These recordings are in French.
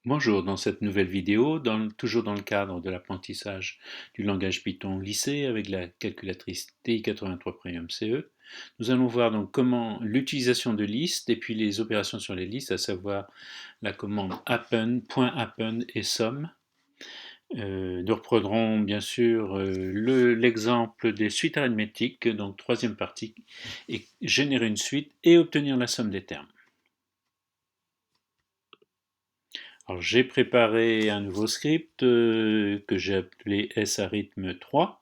Bonjour, dans cette nouvelle vidéo, toujours dans le cadre de l'apprentissage du langage Python au lycée avec la calculatrice TI-83 Premium CE, nous allons voir donc comment l'utilisation de listes et puis les opérations sur les listes, à savoir la commande append, .append et sum. Nous reprendrons bien sûr l'exemple des suites arithmétiques, donc troisième partie, et générer une suite et obtenir la somme des termes. Alors j'ai préparé un nouveau script que j'ai appelé sarithme3.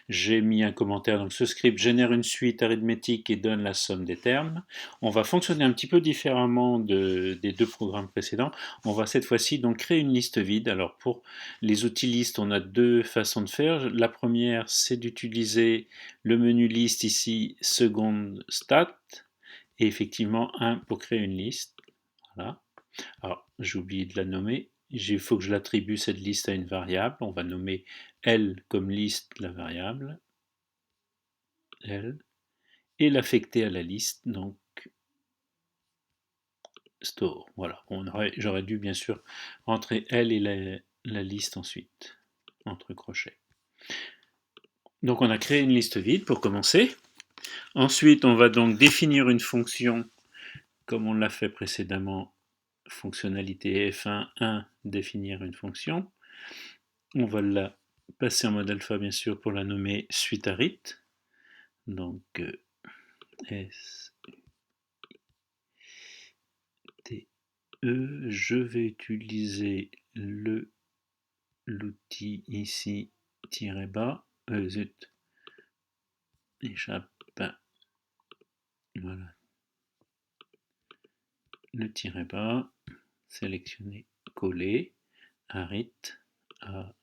J'ai mis un commentaire, donc ce script génère une suite arithmétique et donne la somme des termes. On va fonctionner un petit peu différemment des deux programmes précédents. On va cette fois-ci donc créer une liste vide. Alors pour les outils listes, on a deux façons de faire. La première, c'est d'utiliser le menu liste ici, seconde stat, et effectivement un pour créer une liste. Voilà. Alors, j'ai oublié de la nommer. Il faut que je l'attribue cette liste à une variable. On va nommer L comme liste la variable, L, et l'affecter à la liste, donc store. Voilà. J'aurais dû bien sûr rentrer L et la liste ensuite, entre crochets. Donc on a créé une liste vide pour commencer. Ensuite, on va donc définir une fonction comme on l'a fait précédemment. Fonctionnalité F1, définir une fonction. On va la passer en mode alpha bien sûr pour la nommer suite arith. Donc S T E. Je vais utiliser l'outil ici tiré bas. Zut, échappe. Voilà. Le tiré bas, sélectionner, coller, arith, A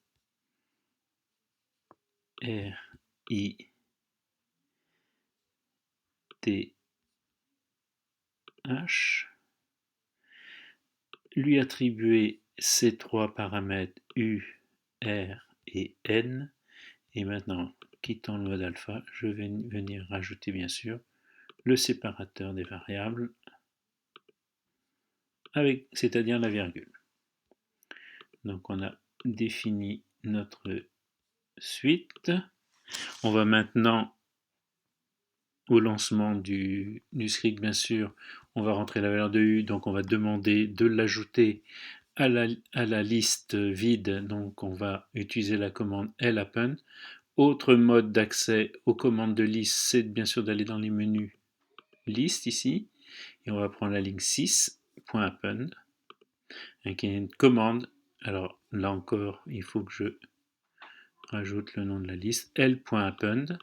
R I T H, lui attribuer ces trois paramètres U, R et N, et maintenant, quittant le mode alpha, je vais venir rajouter bien sûr le séparateur des variables, c'est-à-dire la virgule. Donc on a défini notre suite. On va maintenant, au lancement du script bien sûr, on va rentrer la valeur de U, donc on va demander de l'ajouter à la liste vide, donc on va utiliser la commande lappend. Autre mode d'accès aux commandes de liste, c'est bien sûr d'aller dans les menus liste ici, et on va prendre la ligne 6.append, qui est une commande. Alors là encore, il faut que je rajoute le nom de la liste, l.append.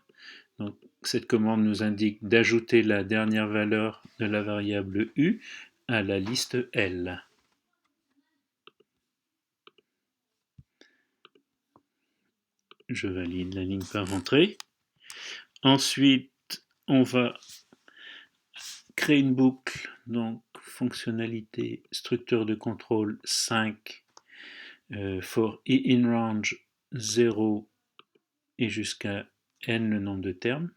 Donc cette commande nous indique d'ajouter la dernière valeur de la variable u à la liste L. Je valide la ligne par entrée. Ensuite, on va créer une boucle, donc fonctionnalité structure de contrôle 5 for i in range 0 et jusqu'à n le nombre de termes,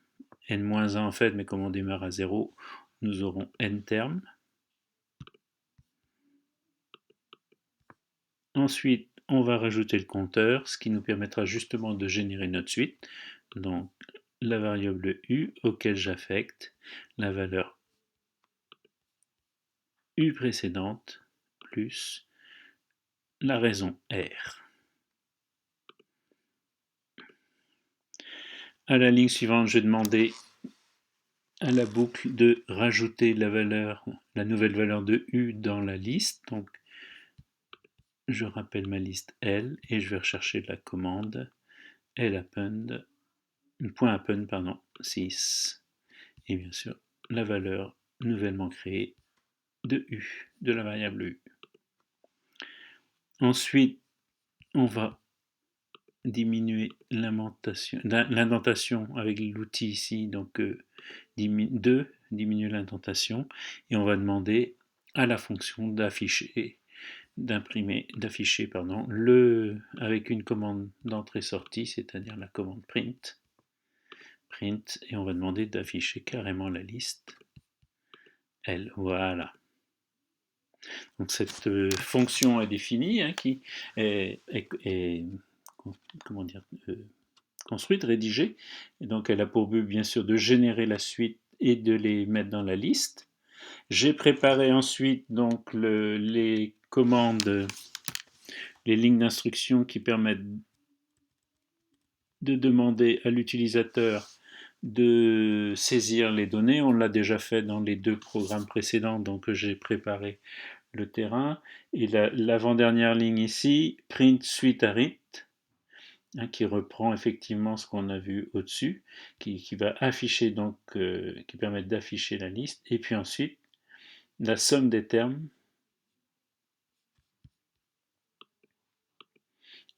n-1 en fait, mais comme on démarre à 0, nous aurons n termes. Ensuite, on va rajouter le compteur, ce qui nous permettra justement de générer notre suite. Donc, la variable u auquel j'affecte la valeur u précédente plus la raison r. À la ligne suivante, je vais demander à la boucle de rajouter la nouvelle valeur de u dans la liste. Donc, je rappelle ma liste L et je vais rechercher la commande lappend, .append, 6. Et bien sûr, la valeur nouvellement créée de u, de la variable u. Ensuite, on va diminuer l'indentation avec l'outil ici, donc diminuer l'indentation, et on va demander à la fonction d'afficher avec une commande d'entrée-sortie, c'est-à-dire la commande print, et on va demander d'afficher carrément la liste L. Voilà. Donc cette fonction est définie, hein, qui est comment dire, construite, rédigée, et donc elle a pour but bien sûr de générer la suite et de les mettre dans la liste. J'ai préparé ensuite donc les commandes, les lignes d'instruction qui permettent de demander à l'utilisateur de saisir les données. On l'a déjà fait dans les 2 programmes précédents, donc j'ai préparé le terrain. Et l'avant-dernière ligne ici, print suite arith, hein, qui reprend effectivement ce qu'on a vu au-dessus, qui va afficher donc, qui permet d'afficher la liste. Et puis ensuite, la somme des termes.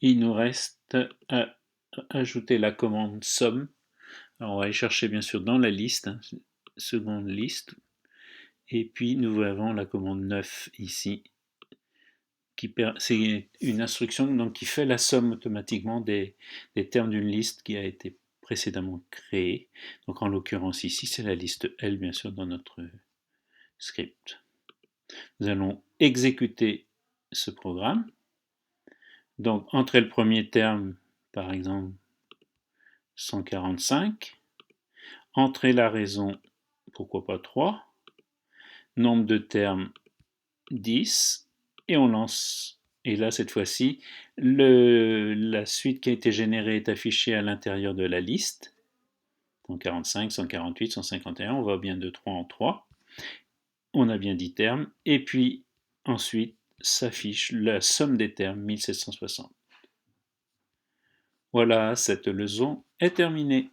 Il nous reste à ajouter la commande somme. Alors on va aller chercher bien sûr dans la liste, hein, seconde liste, et puis nous avons la commande 9 ici, c'est une instruction donc, qui fait la somme automatiquement des termes d'une liste qui a été précédemment créée. Donc en l'occurrence ici, c'est la liste L bien sûr dans notre script. Nous allons exécuter ce programme. Donc entrer le premier terme, par exemple 145, entrer la raison, pourquoi pas 3, nombre de termes 10, et on lance. Et là, cette fois-ci, la suite qui a été générée est affichée à l'intérieur de la liste. 145, 148, 151, on va bien de 3 en 3. On a bien 10 termes. Et puis, ensuite, s'affiche la somme des termes, 1760. Voilà, cette leçon est terminée.